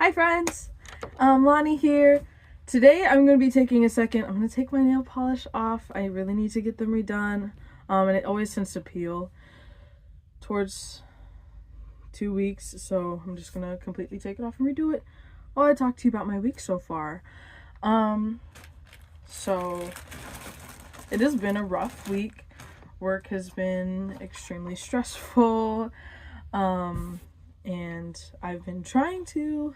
Hi friends, Lonnie here. Today I'm going to be taking a second. I'm going to take my nail polish off. I really need to get them redone. And it always tends to peel towards 2 weeks, so I'm just going to completely take it off and redo it while I talk to you about my week so far. So it has been a rough week. Work has been extremely stressful. And I've been trying to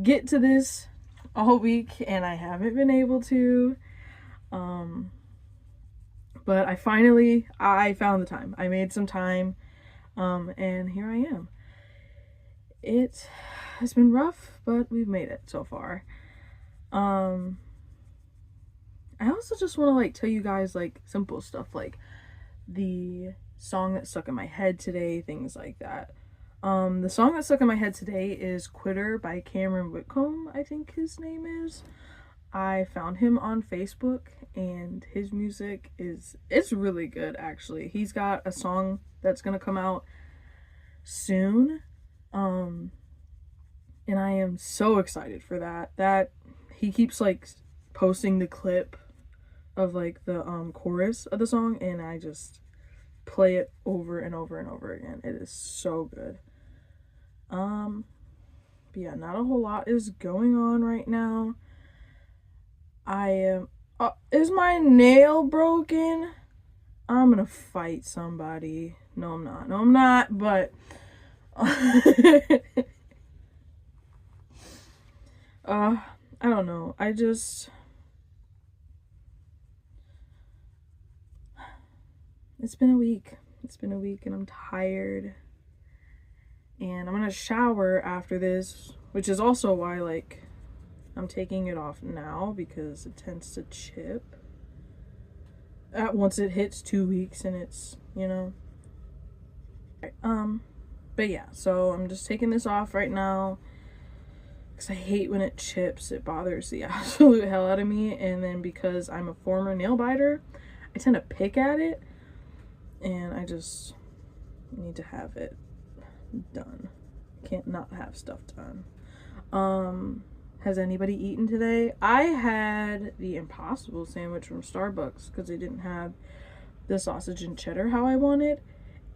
get to this all week and I haven't been able to. But I found the time. I made some time. And here I am. It has been rough, but we've made it so far. I also just want to tell you guys simple stuff like the song that stuck in my head today, things like that. The song that stuck in my head today is Quitter by Cameron Whitcomb, I think his name is. I found him on Facebook and his music it's really good actually. He's got a song that's gonna come out soon. And I am so excited for that he keeps posting the clip of the chorus of the song, and I just play it over and over and over again. It is so good. But yeah, not a whole lot is going on right now. Is my nail broken? I'm gonna fight somebody. No, I'm not, but I don't know. It's been a week. And I'm tired. And I'm gonna shower after this, which is also why I'm taking it off now, because it tends to chip once it hits 2 weeks, and it's, but yeah, so I'm just taking this off right now because I hate when it chips. It bothers the absolute hell out of me. And then because I'm a former nail biter, I tend to pick at it, and I just need to have it done. Can't not have stuff done. Has anybody eaten today? I had the Impossible sandwich from Starbucks because they didn't have the sausage and cheddar how I wanted,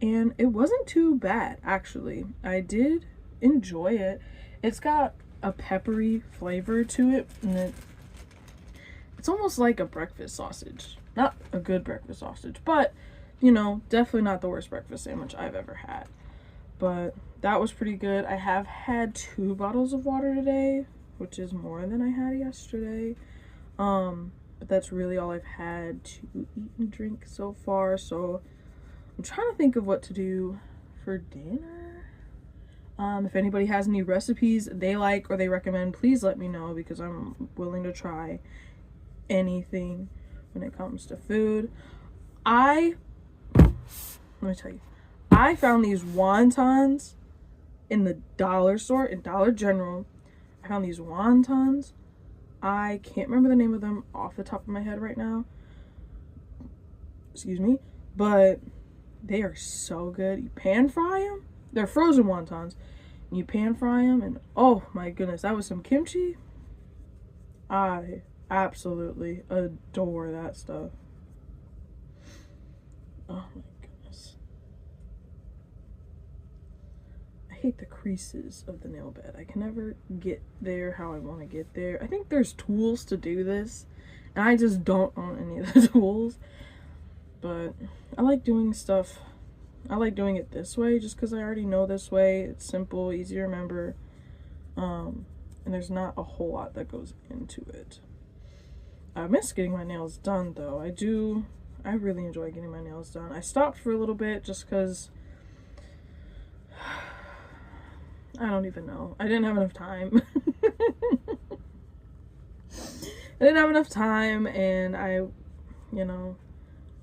and it wasn't too bad actually. I did enjoy it. It's got a peppery flavor to it, and it's almost like a breakfast sausage. Not a good breakfast sausage, but definitely not the worst breakfast sandwich I've ever had. But that was pretty good. I have had 2 bottles of water today, which is more than I had yesterday. But that's really all I've had to eat and drink so far. So I'm trying to think of what to do for dinner. If anybody has any recipes they like or they recommend, please let me know, because I'm willing to try anything when it comes to food. Let me tell you, I found these wontons in the dollar store, in Dollar General. I found these wontons. I can't remember the name of them off the top of my head right now. Excuse me. But they are so good. You pan fry them. They're frozen wontons. And you pan fry them, and oh my goodness, that was some kimchi. I absolutely adore that stuff. Oh my goodness. I hate the creases of the nail bed. I can never get there how I want to get there. I think there's tools to do this, and I just don't own any of the tools. But I like doing stuff. I like doing it this way just because I already know this way. It's simple, easy to remember, and there's not a whole lot that goes into it. I miss getting my nails done though. I really enjoy getting my nails done. I stopped for a little bit just because I don't even know. I didn't have enough time. And I,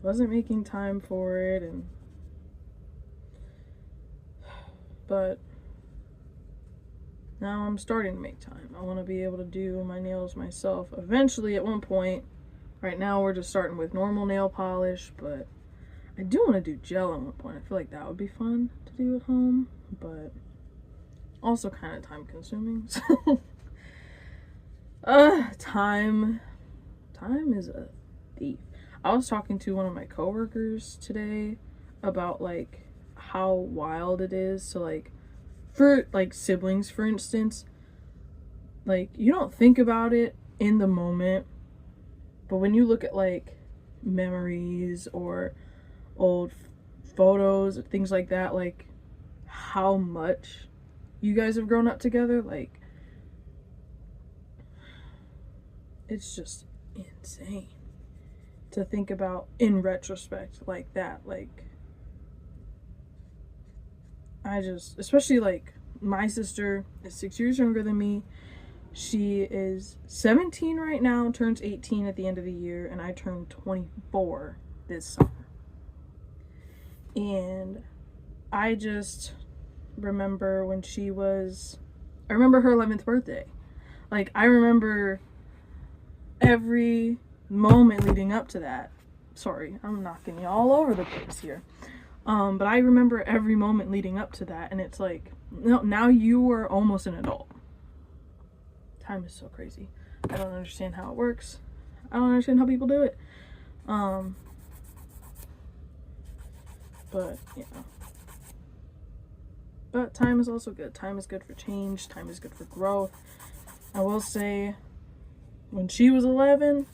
wasn't making time for it, but now I'm starting to make time. I want to be able to do my nails myself eventually at one point. Right now we're just starting with normal nail polish, but I do want to do gel at one point. I feel like that would be fun to do at home, but Also kind of time consuming. So time is a thief. I was talking to one of my coworkers today about like how wild it is to like, for like siblings for instance, like you don't think about it in the moment, but when you look at like memories or old photos, things like that, like how much you guys have grown up together, like it's just insane to think about in retrospect like that. Like I just, especially like my sister is 6 years younger than me. She is 17 right now, turns 18 at the end of the year, and I turned 24 this summer. And I just remember when I remember her 11th birthday. Like, I remember every moment leading up to that. Sorry, I'm knocking you all over the place here. But I remember every moment leading up to that, and it's like, no, now you are almost an adult. Time is so crazy. I don't understand how it works. I don't understand how people do it. But, you know. But time is also good. Time is good for change. Time is good for growth. I will say, when she was 11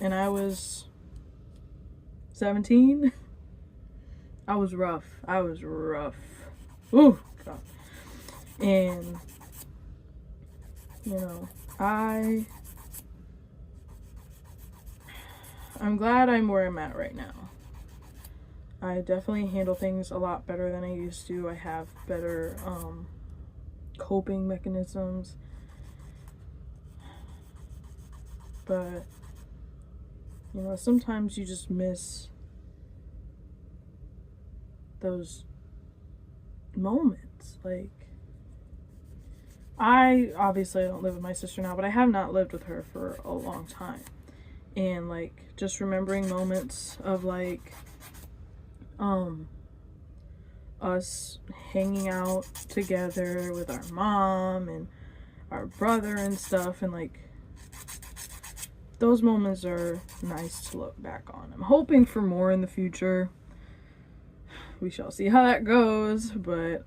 and I was 17, I was rough. Ooh, God. And, you know, I'm glad I'm where I'm at right now. I definitely handle things a lot better than I used to. I have better coping mechanisms. But, you know, sometimes you just miss those moments. Like, I obviously don't live with my sister now, but I have not lived with her for a long time. And, like, just remembering moments of, like, us hanging out together with our mom and our brother and stuff, and like those moments are nice to look back on. I'm hoping for more in the future. We shall see how that goes, but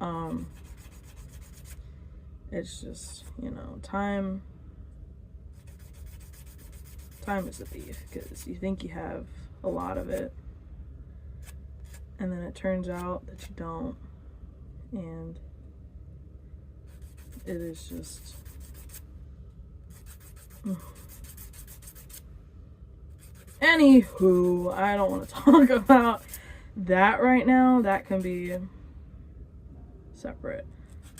it's just, you know, time is a thief, because you think you have a lot of it, and then it turns out that you don't, and it is just anywho, I don't want to talk about that right now. That can be separate.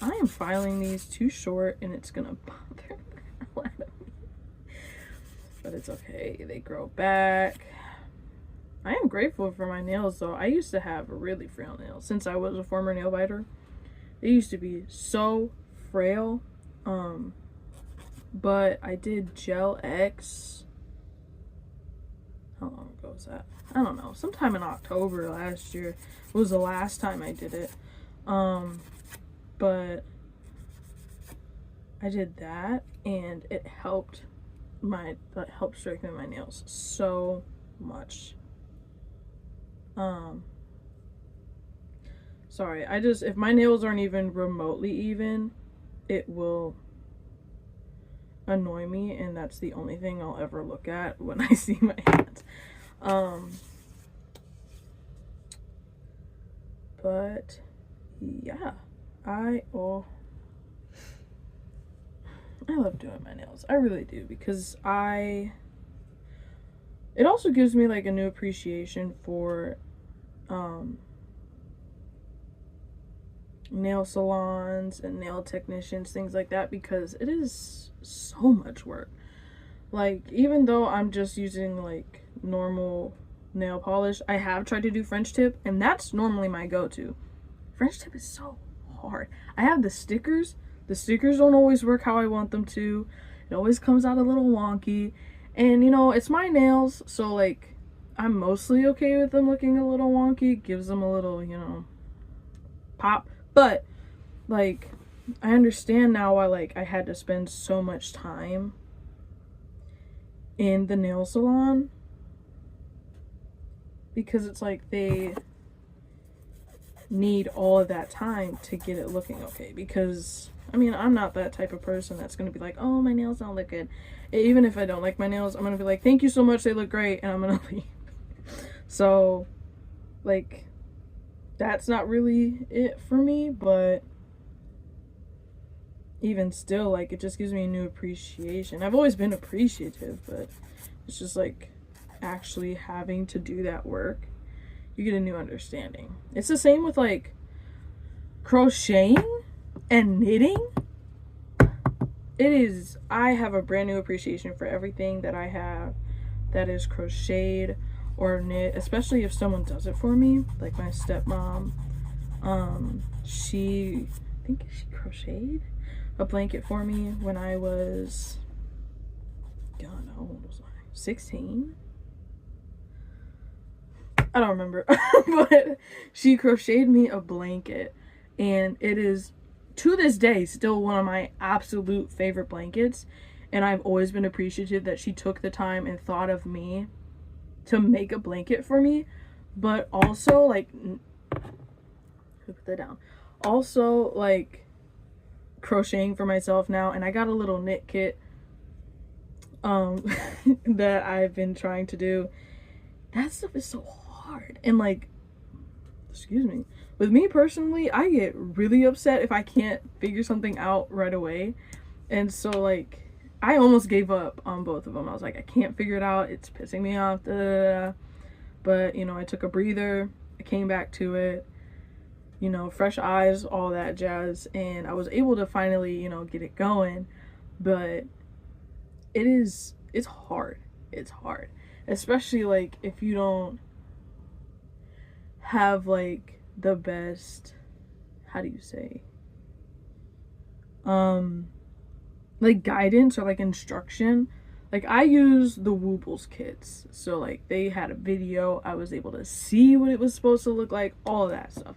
I am filing these too short and it's gonna bother the hell out of me, but it's okay, they grow back. I am grateful for my nails though. I used to have really frail nails since I was a former nail biter. They used to be so frail. But I did Gel X. How long ago was that? I don't know. Sometime in October last year was the last time I did it. But I did that and it helped strengthen my nails so much. Sorry, if my nails aren't even remotely even, it will annoy me, and that's the only thing I'll ever look at when I see my hands. But yeah, I love doing my nails. I really do, because it also gives me like a new appreciation for nail salons and nail technicians, things like that, because it is so much work. Like, even though I'm just using like normal nail polish, I have tried to do French tip, and that's normally my go-to. French tip is so hard. I have the stickers don't always work how I want them to. It always comes out a little wonky, and you know, it's my nails, so like I'm mostly okay with them looking a little wonky. It gives them a little, you know, pop. But like I understand now why, like, I had to spend so much time in the nail salon, because it's like they need all of that time to get it looking okay. Because I mean, I'm not that type of person that's gonna be like, oh, my nails don't look good. Even if I don't like my nails, I'm gonna be like, thank you so much, they look great, and I'm gonna leave. So, like, that's not really it for me. But even still, like, it just gives me a new appreciation. I've always been appreciative, but it's just like actually having to do that work, you get a new understanding. It's the same with like crocheting and knitting. I have a brand new appreciation for everything that I have that is crocheted or knit, especially if someone does it for me, like my stepmom. I think she crocheted a blanket for me when I was, God, how old was I? 16? I don't remember. But she crocheted me a blanket, and it is, to this day, still one of my absolute favorite blankets. And I've always been appreciative that she took the time and thought of me to make a blanket for me. But also, like, put that down. Also, like, crocheting for myself now, and I got a little knit kit that I've been trying to do. That stuff is so hard. And like, excuse me, with me personally, I get really upset if I can't figure something out right away. And so, like, I almost gave up on both of them. I was like, I can't figure it out, it's pissing me off, da, da, da. But, you know, I took a breather, I came back to it, you know, fresh eyes, all that jazz, and I was able to finally, you know, get it going. But it's hard. It's hard. Especially, like, if you don't have, like, the best, how do you say, like, guidance or, like, instruction. Like, I use the Woobles kits. So, like, they had a video. I was able to see what it was supposed to look like, all of that stuff.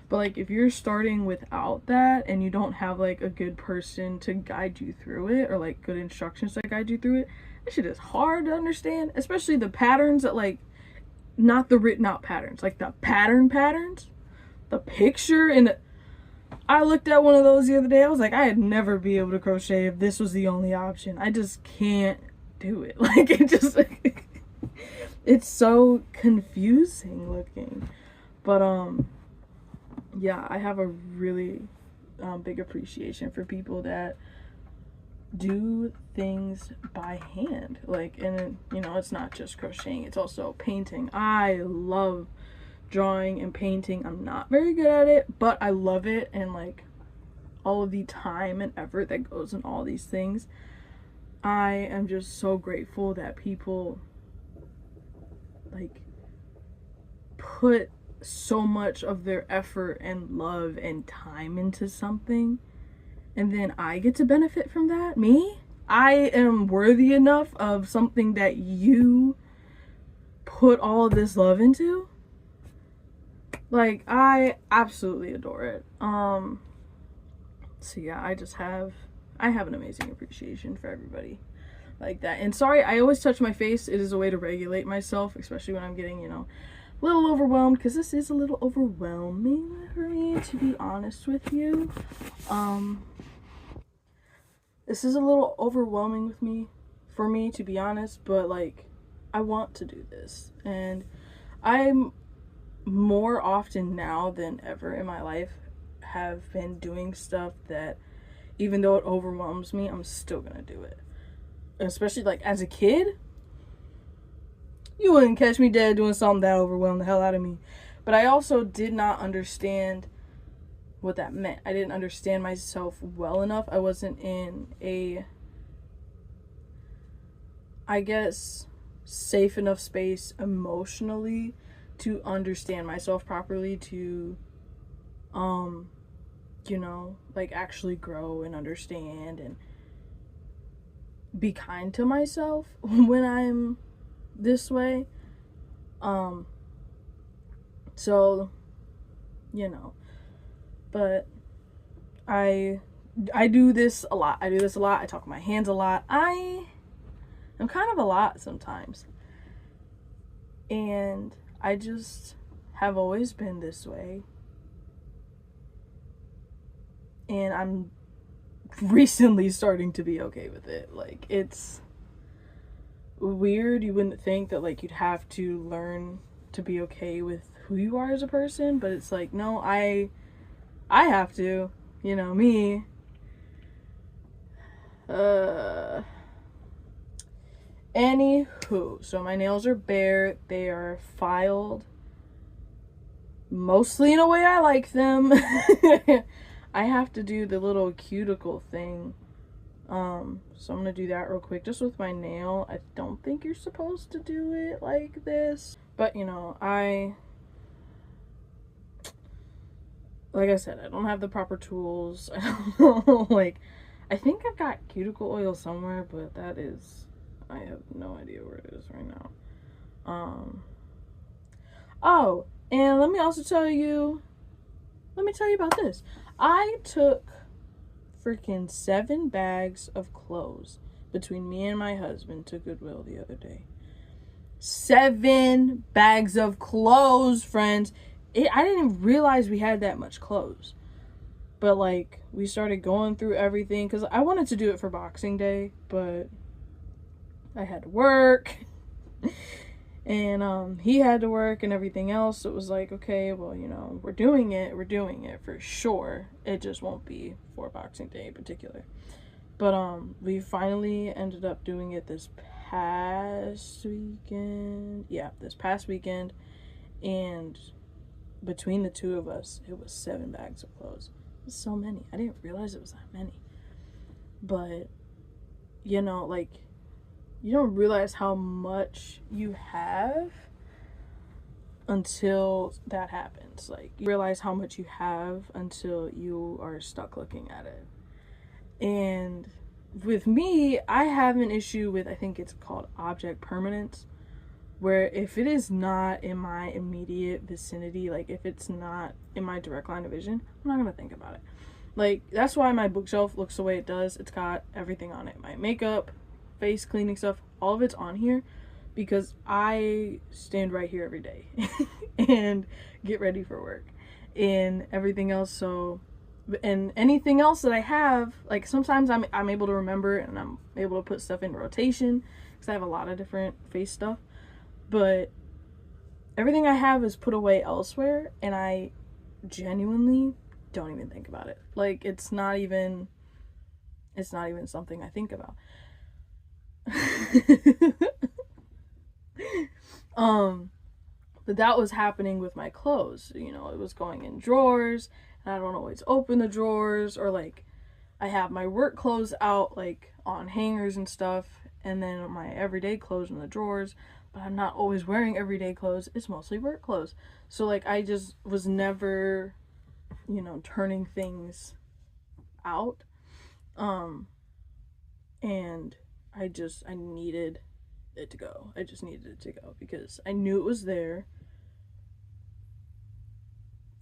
But, like, if you're starting without that and you don't have, like, a good person to guide you through it, or, like, good instructions to guide you through it, that shit is hard to understand. Especially the patterns that, like, not the written out patterns, like the patterns, the picture. And I looked at one of those the other day. I was like, I'd never be able to crochet if this was the only option. I just can't do it. Like, it just, it's so confusing looking. But, yeah, I have a really big appreciation for people that do things by hand. Like, and you know, it's not just crocheting, it's also painting. I love drawing and painting. I'm not very good at it, but I love it. And like, all of the time and effort that goes in all these things, I am just so grateful that people like put so much of their effort and love and time into something, and then I get to benefit from that. Me, I am worthy enough of something that you put all of this love into. Like, I absolutely adore it. So yeah, I have an amazing appreciation for everybody like that. And sorry, I always touch my face. It is a way to regulate myself, especially when I'm getting, you know, a little overwhelmed, because this is a little overwhelming for me, to be honest with you. This is a little overwhelming for me, to be honest, but like, I want to do this, and I'm more often now than ever in my life have been doing stuff that, even though it overwhelms me, I'm still gonna do it. Especially like as a kid, you wouldn't catch me dead doing something that overwhelmed the hell out of me. But I also did not understand what that meant. I didn't understand myself well enough. I wasn't in a, I guess, safe enough space emotionally to understand myself properly, to you know, like, actually grow and understand and be kind to myself when I'm this way. So, you know, but I I do this a lot. I do this a lot. I talk with my hands a lot. I'm kind of a lot sometimes. And I just have always been this way. And I'm recently starting to be okay with it. Like, it's weird. You wouldn't think that, like, you'd have to learn to be okay with who you are as a person, but it's like, no, I have to, you know, me. Anywho, so my nails are bare. They are filed mostly in a way I like them. I have to do the little cuticle thing. So I'm gonna do that real quick just with my nail. I don't think you're supposed to do it like this, but you know, like I said, I don't have the proper tools. I don't know, like, I think I've got cuticle oil somewhere, but I have no idea where it is right now. Oh, and let me tell you about this. I took freaking 7 bags of clothes between me and my husband to Goodwill the other day. 7 bags of clothes, friends. I didn't even realize we had that much clothes. But, like, we started going through everything because I wanted to do it for Boxing Day, but I had to work. And he had to work and everything else. So it was like, okay, well, you know, we're doing it for sure. It just won't be for Boxing Day in particular. But we finally ended up doing it this past weekend. Yeah, this past weekend. And between the two of us, it was 7 bags of clothes. It was so many. I didn't realize it was that many. But, you know, like, you don't realize how much you have until that happens. Like, you realize how much you have until you are stuck looking at it. And with me, I have an issue with, I think it's called object permanence, where if it is not in my immediate vicinity, like if it's not in my direct line of vision, I'm not gonna think about it. Like, that's why my bookshelf looks the way it does. It's got everything on it. My makeup, face cleaning stuff, all of it's on here because I stand right here every day and get ready for work and everything else. So, and anything else that I have, like, sometimes I'm able to remember and I'm able to put stuff in rotation because I have a lot of different face stuff, but everything I have is put away elsewhere and I genuinely don't even think about it. Like, it's not even something I think about. But that was happening with my clothes. You know, it was going in drawers and I don't always open the drawers, or like I have my work clothes out like on hangers and stuff, and then my everyday clothes in the drawers, but I'm not always wearing everyday clothes. It's mostly work clothes. So like I just was never, you know, turning things out. And I needed it to go. I just needed it to go because I knew it was there.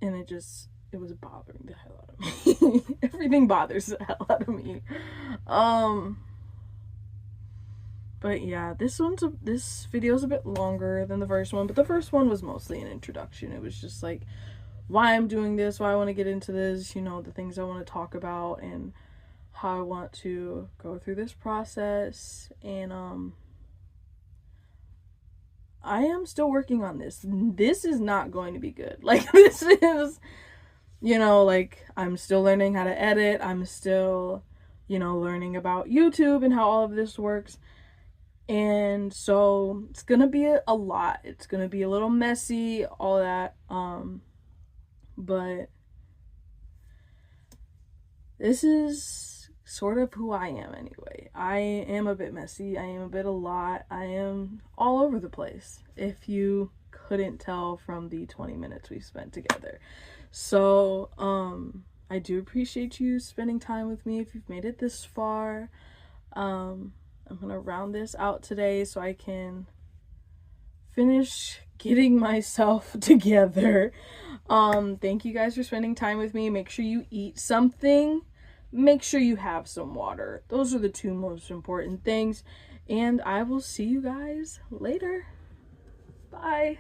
And it was bothering the hell out of me. Everything bothers the hell out of me. But yeah, this video's a bit longer than the first one, but the first one was mostly an introduction. It was just like why I'm doing this, why I want to get into this, you know, the things I want to talk about and how I want to go through this process. And I am still working on this. This is not going to be good. Like, this is, you know, like, I'm still learning how to edit. I'm still, you know, learning about YouTube and how all of this works. And so it's gonna be a lot. It's gonna be a little messy, all that. But this is sort of who I am anyway. I am a bit messy. I am a bit a lot. I am all over the place, if you couldn't tell from the 20 minutes we spent together. So, I do appreciate you spending time with me if you've made it this far. I'm gonna round this out today so I can finish getting myself together. Thank you guys for spending time with me. Make sure you eat something make sure you have some water. Those are the two most important things. And I will see you guys later. Bye.